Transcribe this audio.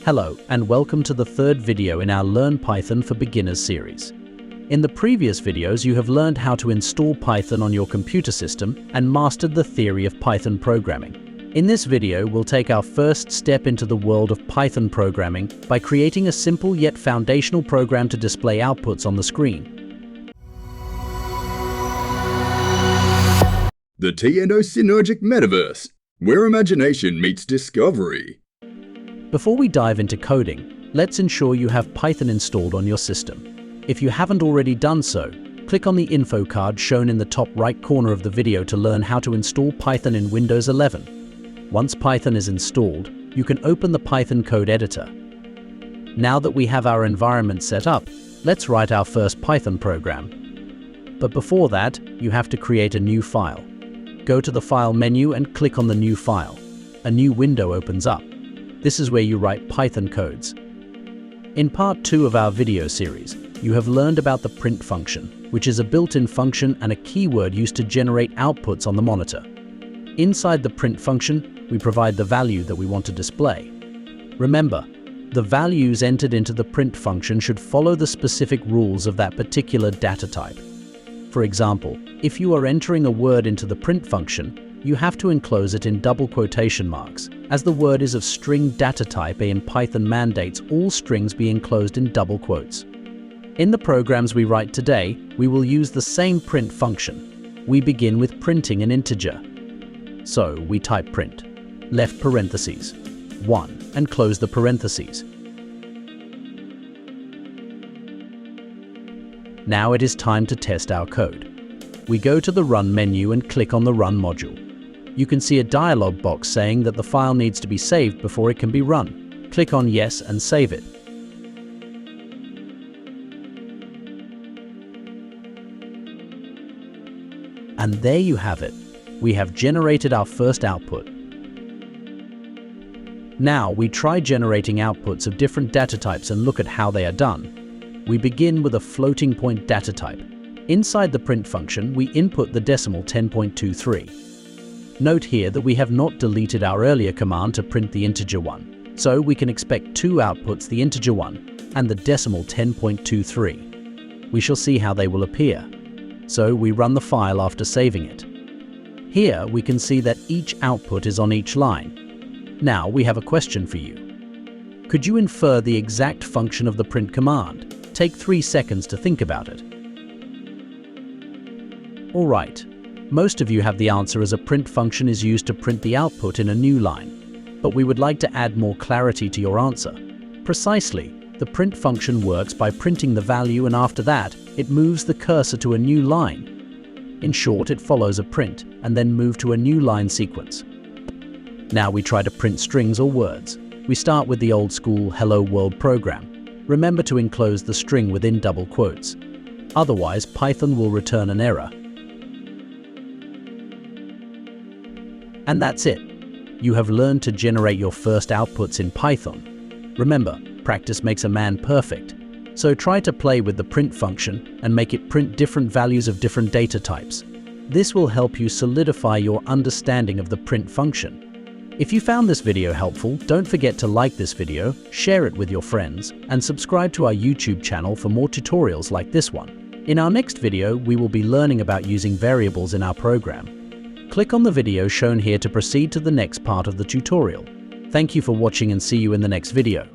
Hello, and welcome to the third video in our Learn Python for Beginners series. In the previous videos, you have learned how to install Python on your computer system and mastered the theory of Python programming. In this video, we'll take our first step into the world of Python programming by creating a simple yet foundational program to display outputs on the screen. The T&O Synergic Metaverse, where imagination meets discovery. Before we dive into coding, let's ensure you have Python installed on your system. If you haven't already done so, click on the info card shown in the top right corner of the video to learn how to install Python in Windows 11. Once Python is installed, you can open the Python code editor. Now that we have our environment set up, let's write our first Python program. But before that, you have to create a new file. Go to the File menu and click on the New File. A new window opens up. This is where you write Python codes. In part 2 of our video series, you have learned about the print function, which is a built-in function and a keyword used to generate outputs on the monitor. Inside the print function, we provide the value that we want to display. Remember, the values entered into the print function should follow the specific rules of that particular data type. For example, if you are entering a word into the print function, you have to enclose it in double quotation marks, as the word is of string data type and Python mandates all strings be enclosed in double quotes. In the programs we write today, we will use the same print function. We begin with printing an integer. So we type print, left parentheses, 1, and close the parentheses. Now it is time to test our code. We go to the Run menu and click on the Run module. You can see a dialog box saying that the file needs to be saved before it can be run. Click on Yes and save it. And there you have it. We have generated our first output. Now we try generating outputs of different data types and look at how they are done. We begin with a floating point data type. Inside the print function, we input the decimal 10.23. Note here that we have not deleted our earlier command to print the integer 1, so we can expect two outputs, the integer 1 and the decimal 10.23. We shall see how they will appear. So we run the file after saving it. Here we can see that each output is on each line. Now we have a question for you. Could you infer the exact function of the print command? Take 3 seconds to think about it. All right. Most of you have the answer, as a print function is used to print the output in a new line. But we would like to add more clarity to your answer. Precisely, the print function works by printing the value, and after that, it moves the cursor to a new line. In short, it follows a print and then moves to a new line sequence. Now we try to print strings or words. We start with the old school Hello World program. Remember to enclose the string within double quotes. Otherwise, Python will return an error. And that's it. You have learned to generate your first outputs in Python. Remember, practice makes a man perfect. So try to play with the print function and make it print different values of different data types. This will help you solidify your understanding of the print function. If you found this video helpful, don't forget to like this video, share it with your friends, and subscribe to our YouTube channel for more tutorials like this one. In our next video, we will be learning about using variables in our program. Click on the video shown here to proceed to the next part of the tutorial. Thank you for watching and see you in the next video.